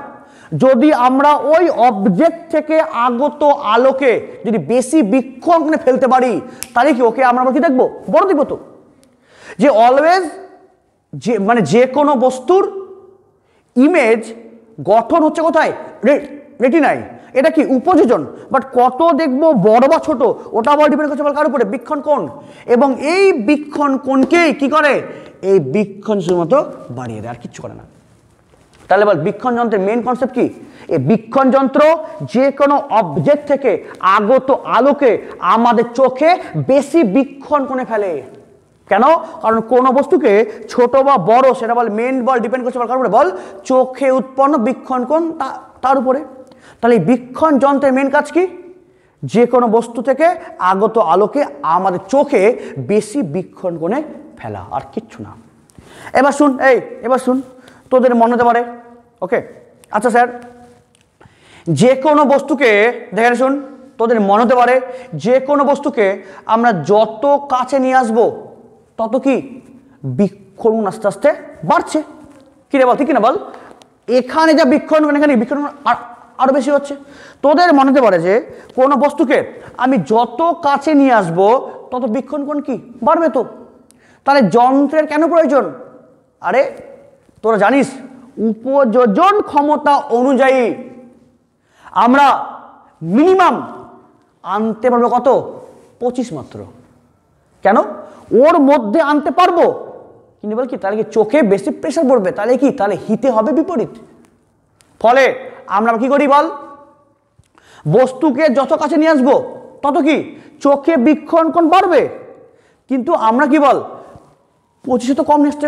যদি আমরা ওই অবজেক্ট থেকে আগত আলোকে যদি বেশি বীক্ষণ কোণে ফেলতে পারি তাহলে কি ওকে আমরা কি দেখবো? বড় দেখবো। তো যে অলওয়েজ যে কোনো বস্তুর ইমেজ গঠন হচ্ছে কোথায়? রেটিনায়। এটা কি উপযোজন, বাট কত দেখবো বড় বা ছোট ওটা আবার ডিপেন্ড করছে কার উপরে? বীক্ষণ কোণ। এবং এই বীক্ষণ কোণকেই কি করে? এই বীক্ষণ শুধুমাত্র বাড়িয়ে দেয়, আর কিচ্ছু করে না। তাহলে বল বীক্ষণ যন্ত্রের মেন কনসেপ্ট কি? এই বীক্ষণ যন্ত্র যে কোনো অবজেক্ট থেকে আগত আলোকে আমাদের চোখে বেশি বীক্ষণ কোণে ফেলে। কেন? কারণ কোনো বস্তুকে ছোট বা বড় সেটা বল মেন বল ডিপেন্ড করছে কার উপরে? বল চোখে উৎপন্ন বীক্ষণ কোণ তার উপরে। তাহলে এই বীক্ষণ যন্ত্রের মেন কাজ কি? যে কোনো বস্তু থেকে আগত আলোকে আমাদের চোখে বেশি বীক্ষণ কোণে ফেলা, আর কিচ্ছু না। এবার শুন, এবার শুন, তোদের মনে হতে পারে ওকে আচ্ছা স্যার, যে কোনো বস্তুকে দেখে শুন, তোদের মনে হতে পারে যে কোনো বস্তুকে আমরা যত কাছে নিয়ে আসবো তত কি বীক্ষণ আস্তে আস্তে বাড়ছে। কি রে বল, ঠিক না বল? এখানে যা বীক্ষণ এখানে বীক্ষণ আরো বেশি হচ্ছে। তোদের মনে হতে পারে যে কোনো বস্তুকে আমি যত কাছে নিয়ে আসবো তত বীক্ষণ কোণ কি বাড়বে। তো তাহলে যন্ত্রের কেন প্রয়োজন? আরে তোরা জানিস উপযোজন ক্ষমতা অনুযায়ী আমরা মিনিমাম আনতে পারবো কত? 25 মাত্র। কেন? ওর মধ্যে আনতে পারবো, কিন্তু বল কি তাহলে কি চোখে বেশি প্রেশার পড়বে, তাহলে কি তাহলে হিতে হবে বিপরীত। ফলে আমরা কি করি বল? বস্তুকে যত কাছে নিয়ে আসবো তত কি চোখে বীক্ষণ কোণ বাড়বে, কিন্তু আমরা কি বল 25 তো কম নিয়ে আসতে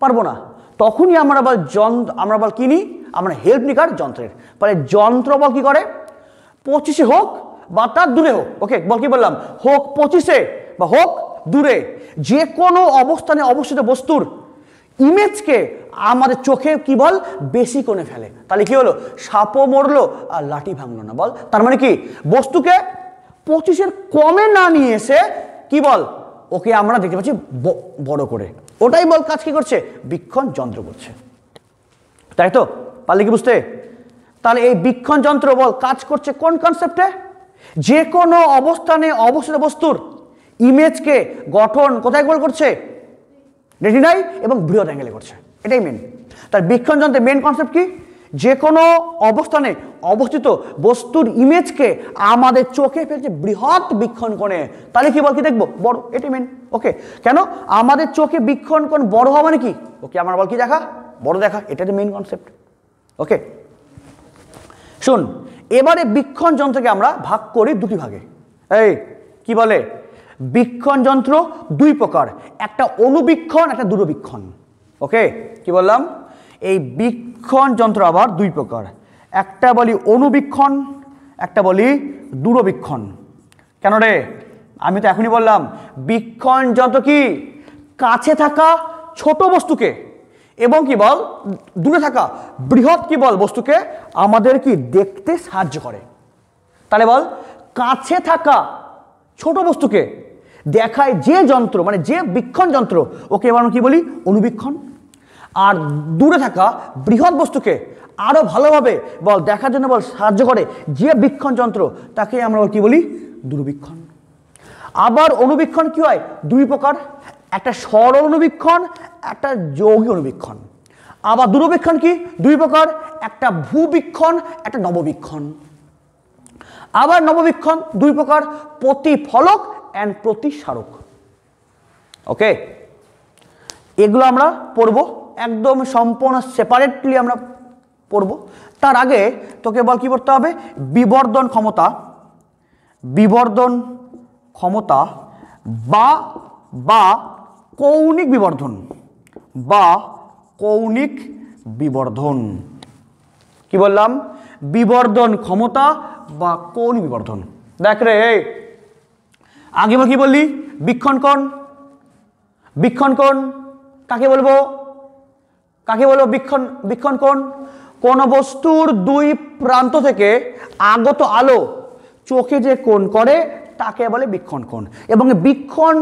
পারবো না। তখনই আমরা বল কিনি, আমরা হেল্প নিকার যন্ত্রের। ফলে যন্ত্র বল কি করে? 25 হোক বা তার দূরে হোক, ওকে বল কি বললাম, হোক 25 বা হোক দূরে, যে কোনো অবস্থানে অবস্থিত বস্তুর ইমেজকে আমাদের চোখে কি বল বেশি কোণে ফেলে। তাহলে কি হলো? সাপও মরলো আর লাঠি ভাঙলো না। বল তার মানে কি বস্তুকে 25 কমে না নিয়ে এসে কি বল ওকে আমরা দেখতে পাচ্ছি বড় করে। ওটাই বল কাজ কি করছে? বীক্ষণ যন্ত্র করছে, তাই তো? পারলে কি বুঝতে? তাহলে এই বীক্ষণ যন্ত্র বল কাজ করছে কোন কনসেপ্টে? যে কোনো অবস্থানে অবস্থিত বস্তুর ইমেজকে গঠন কোথায় বল করছে? রেটিনায় এবং বৃহৎ অ্যাঙ্গেলে করছে। এটাই মেন। তার বীক্ষণ যন্ত্রের মেন কনসেপ্ট কি? যে কোনো অবস্থানে অবস্থিত বস্তুর ইমেজকে আমাদের চোখে ফেলছে বৃহৎ বীক্ষণ কোণে। তাহলে কি বল কি দেখবো? বড়। এটাই মেন। ওকে, কেন? আমাদের চোখে বীক্ষণ কোণ বড় হওয়া মানে কি? ওকে আমার বল কি দেখা? বড় দেখা। এটা মেন কনসেপ্ট। ওকে শুন, এবারে বীক্ষণ যন্ত্রকে আমরা ভাগ করি দুটি ভাগে। এই কি বলে? বীক্ষণ যন্ত্র দুই প্রকার, একটা অনুবীক্ষণ, একটা দূরবীক্ষণ। ওকে কি বললাম? এই বীক্ষণ যন্ত্র আবার দুই প্রকার, একটা বলি অনুবীক্ষণ, একটা বলি দূরবীক্ষণ। কেন রে? আমি তো এখনই বললাম বীক্ষণ যন্ত্র কি কাছে থাকা ছোট বস্তুকে এবং কি বল দূরে থাকা বৃহৎ কি বল বস্তুকে আমাদের কি দেখতে সাহায্য করে। তাহলে বল কাছে থাকা ছোট বস্তুকে দেখায় যে যন্ত্র, মানে যে বীক্ষণ যন্ত্র, ওকে এবার কি বলি? অনুবীক্ষণ। আর দূরে থাকা বৃহৎ বস্তুকে আরো ভালোভাবে বল দেখার জন্য বল সাহায্য করে যে বীক্ষণ যন্ত্র, তাকে আমরা কি বলি? দূরবীক্ষণ। আবার অনুবীক্ষণ কি হয়? দুই প্রকার, একটা সরল অনুবীক্ষণ, একটা যৌগিক অনুবীক্ষণ। আবার দূরবীক্ষণ কি? দুই প্রকার, একটা ভূবীক্ষণ, একটা নববীক্ষণ। আবার নববীক্ষণ দুই প্রকার, প্রতিফলক অ্যান্ড প্রতিসারক। ওকে, এগুলো আমরা পড়ব একদম সম্পূর্ণ সেপারেটলি আমরা পড়ব। তার আগে তোকে বল কি পড়তে হবে? বিবর্ধন ক্ষমতা, বিবর্ধন ক্ষমতা বা বা কৌণিক বিবর্ধন, বা কৌণিক বিবর্ধন। কি বললাম? বিবর্ধন ক্ষমতা বা কৌণিক বিবর্ধন। দেখ রে, আগে কি বললি? বীক্ষণ কোণ। বীক্ষণ কোণ কাকে বলবো? কাকে বলবো বীক্ষণ কোণ? কোন বস্তুর দুই প্রান্ত থেকে আগত আলো চোখে যে কোণ করে তাকে বলে বীক্ষণ কোণ। এবং বীক্ষণ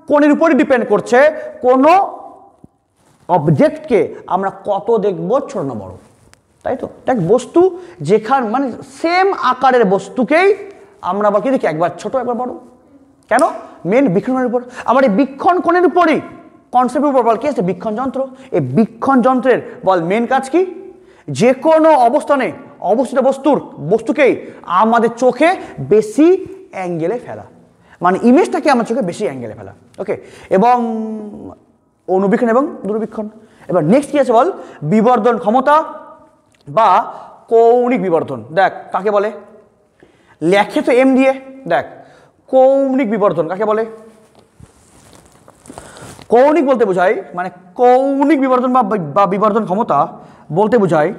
কোণের উপরই ডিপেন্ড করছে কোনো অবজেক্টকে আমরা কত দেখব, ছোট না বড়, তাই তো? দেখ, বস্তু যেখান মানে সেম আকারের বস্তুকেই আমরা আবার কি দেখি, একবার ছোট একবার বড়। কেন? মেন বীক্ষণের উপর। আবার এই বীক্ষণ কোণের উপরই কনসেপ্টের উপর বল কি আছে? বীক্ষণ যন্ত্র। এই বীক্ষণ যন্ত্রের বল মেন কাজ কি? যে কোনো অবস্থানে অবস্থিত বস্তুকেই আমাদের চোখে বেশি অ্যাঙ্গেলে ফেলা, মানে ইমেজটাকে আমার চোখে বেশি অ্যাঙ্গেলে ফেলা। ওকে, এবং অনুবীক্ষণ এবং দূরবীক্ষণ। এবার নেক্সট কি আছে বল? বিবর্ধন ক্ষমতা বা কৌণিক বিবর্ধন। দেখ কাকে বলে? লেখে তো এম দিয়ে। দেখ, কৌণিক বিবর্ধন কাকে বলে? কৌণিক বলতে বোঝায়, মানে কৌণিক বিবর্ধন বা বিবর্ধন ক্ষমতা বলতে বোঝায়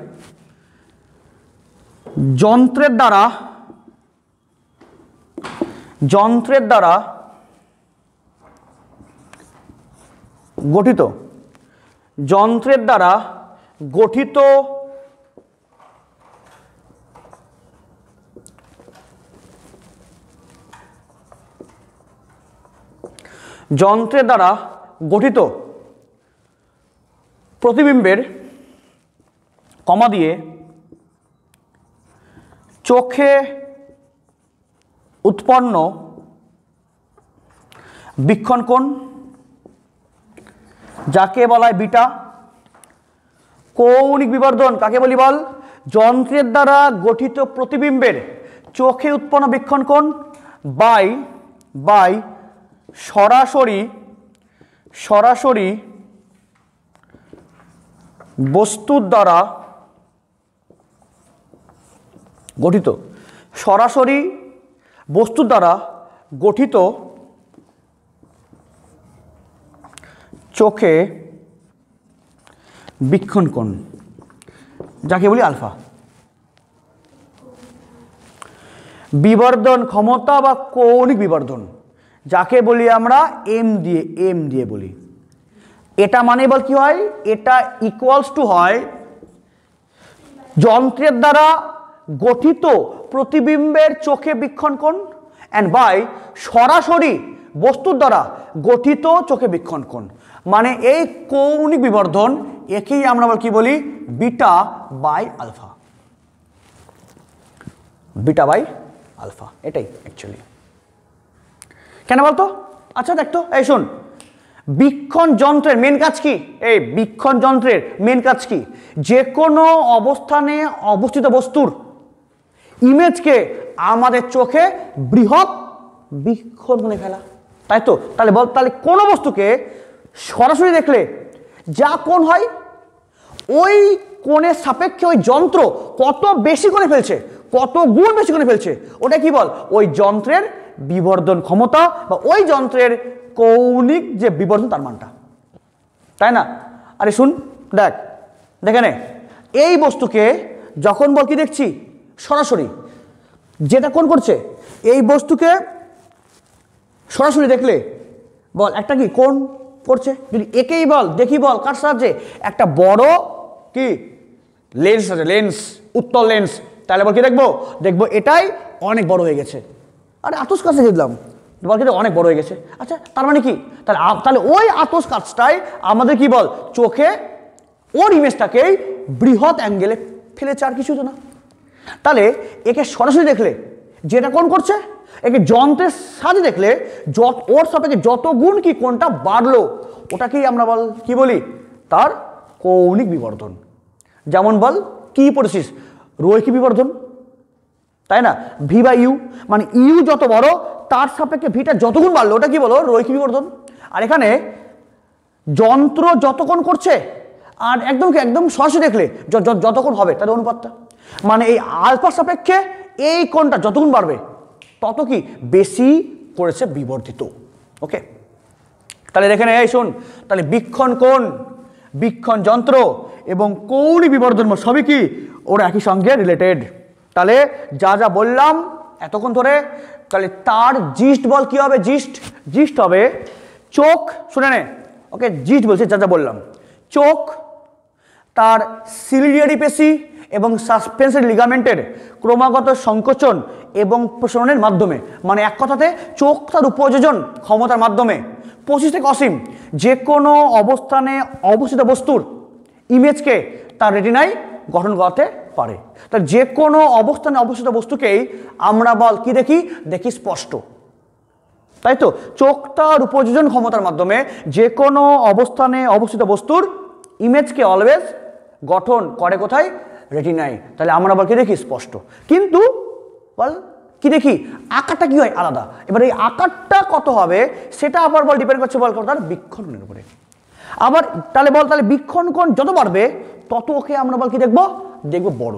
যন্ত্রের দ্বারা গঠিত, যন্ত্রের দ্বারা গঠিত প্রতিবিম্বের কমা দিয়ে চোখে উৎপন্ন বীক্ষণ কোণ যাকে বলা হয় বিটা। কৌণিক বিবর্ধন কাকে বলি বল? যন্ত্রের দ্বারা গঠিত প্রতিবিম্বের চোখে উৎপন্ন বীক্ষণ কোণ বাই সরাসরি বস্তুর দ্বারা গঠিত, সরাসরি বস্তুর দ্বারা গঠিত চোখে বীক্ষণ কোণ যাকে বলি আলফা। বিবর্ধন ক্ষমতা বা কৌণিক বিবর্ধন যাকে বলি আমরা এম দিয়ে বলি। এটা মানে বল কি হয়? এটা ইকুয়ালস টু হয় যন্ত্রের দ্বারা গঠিত প্রতিবিম্বের চোখে বীক্ষণ কোণ অ্যান্ড বাই সরাসরি বস্তুর দ্বারা গঠিত চোখে বীক্ষণ কোণ। মানে এই কৌণিক বিবর্ধন একেই আমরা আবার কি বলি? Beta by alpha. Beta by alpha, এটাই অ্যাকচুয়ালি। কেন বলতো? আচ্ছা দেখতো, এই শোন, বীক্ষণ যন্ত্রের মেন কাজ কি? এই বীক্ষণ যন্ত্রের মেন কাজ কি? যে কোনো অবস্থানে অবস্থিত বস্তুর ইমেজকে আমাদের চোখে বৃহৎ বীক্ষণ কোণে ফেলা, তাই তো? তাহলে বল, তাহলে কোনো বস্তুকে সরাসরি দেখলে যা কোণ হয়, ওই কোণের সাপেক্ষে ওই যন্ত্র কত বেশি কোণে ফেলছে, কত গুণ বেশি কোণে ফেলছে, ওটা কি বল? ওই যন্ত্রের বিবর্ধন ক্ষমতা বা ওই যন্ত্রের কৌণিক যে বিবর্ধন তার মানটা, তাই না? আরে শুন, দেখে নে, এই বস্তুকে যখন বল কি দেখছি সরাসরি, যেটা কোণ করছে, এই বস্তুকে সরাসরি দেখলে বল একটা কি কোণ করছে। যদি একেই বল দেখি বল কার সাহায্যে? একটা বড় কি লেন্স আছে, লেন্স, উত্তল লেন্স, তাহলে বল কি দেখবো এটাই অনেক বড় হয়ে গেছে। আরে আতস কাছে দিলাম, বল কিন্তু অনেক বড় হয়ে গেছে। আচ্ছা, তার মানে কি? তাহলে ওই আতস কাজটাই আমাদের কি বল চোখে ওর ইমেজটাকেই বৃহৎ অ্যাঙ্গেলে ফেলেছে, আর কিছু তো না। তাহলে একে সরাসরি দেখলে যেটা কোণ করছে, একে যন্ত্রের সাহায্যে দেখলে ওর সাপেক্ষে যত গুণ কি কোণটা বাড়লো, ওটাকেই আমরা বল কি বলি? তার কৌণিক বিবর্ধন। যেমন বল কি পড়েছিস? রৈখিক বিবর্ধন, তাই না? ভি বাই ইউ, মানে ইউ যত বড় তার সাপেক্ষে ভিটা যত গুণ বাড়লো, ওটা কি বলো? রৈখিক বিবর্ধন। আর এখানে যন্ত্র যত কোণ করছে আর একদম সরাসরি দেখলে যতক্ষণ হবে তার অনুপাতটা, মানে এই আলফার সাপেক্ষে এই কোণটা যতগুণ বাড়বে তত কি বেশি করেছে বিবর্ধিত। ওকে, তাহলে দেখে নে, এই শোন, তাহলে বীক্ষণ কোণ, বীক্ষণ যন্ত্র এবং কৌণিক বিবর্ধন সবই কি ওরা একই সঙ্গে রিলেটেড। তাহলে যা যা বললাম এতক্ষণ ধরে, তাহলে তার জিস্ট বল কি হবে, জিস্ট হবে চোখ, শুনে নে, ওকে, জিস্ট বলছে যা যা বললাম, চোখ, তার সিলিয়ারি পেশি এবং সাসপেন্সরি লিগামেন্টের ক্রমাগত সংকোচন এবং প্রসারণের মাধ্যমে, মানে এক কথাতে চোখ তার উপযোজন ক্ষমতার মাধ্যমে 25 থেকে অসীম যে কোনো অবস্থানে অবস্থিত বস্তুর ইমেজকে তার রেটিনায় গঠন করাতে পারে। তার যে কোনো অবস্থানে অবস্থিত বস্তুকেই আমরা বল কি দেখি স্পষ্ট, তাই তো। চোখ তার উপযোজন ক্ষমতার মাধ্যমে যে কোনো অবস্থানে অবস্থিত বস্তুর ইমেজকে অলওয়েজ গঠন করে কোথায়, রেটিনায়। তাহলে আমরা বল কি দেখি স্পষ্ট, কিন্তু বল কি দেখি আকারটা কি হয় আলাদা। এবার এই আকারটা কত হবে সেটা আবার বল ডিপেন্ড করছে বল তার বীক্ষণ কোণের উপরে। আবার তাহলে বল, তাহলে বীক্ষণ কোণ যত বাড়বে তত ওকে আমরা বল কি দেখবো বড়।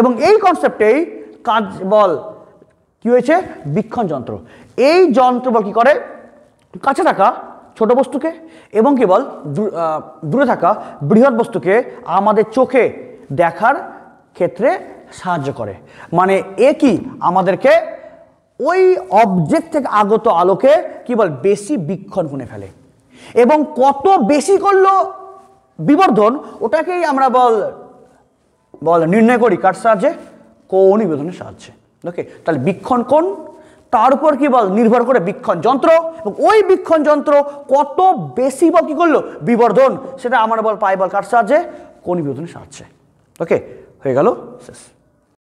এবং এই কনসেপ্টেই কাজ বল কি হয়েছে, বীক্ষণ যন্ত্র। এই যন্ত্র বল কি করে, কাছে থাকা ছোট বস্তুকে এবং কি বল দূরে থাকা বৃহৎ বস্তুকে আমাদের চোখে দেখার ক্ষেত্রে সাহায্য করে। মানে এ কি আমাদেরকে ওই অবজেক্ট থেকে আগত আলোকে কি বল বেশি বীক্ষণ কোণে ফেলে, এবং কত বেশি করলো বিবর্ধন ওটাকেই আমরা বল নির্ণয় করি কার সাহায্যে, কৌণিক বিবর্ধনের সাহায্যে। ওকে, তাহলে বীক্ষণ কোণ তার উপর কি বল নির্ভর করে বীক্ষণ যন্ত্র, এবং ওই বীক্ষণ যন্ত্র কত বেশি বল কি করলো বিবর্ধন, সেটা আমরা বল পাই বল কার সাহায্যে, কৌণিক বিবর্ধনের সাহায্যে। ওকে, হয়ে গেল, শেষ।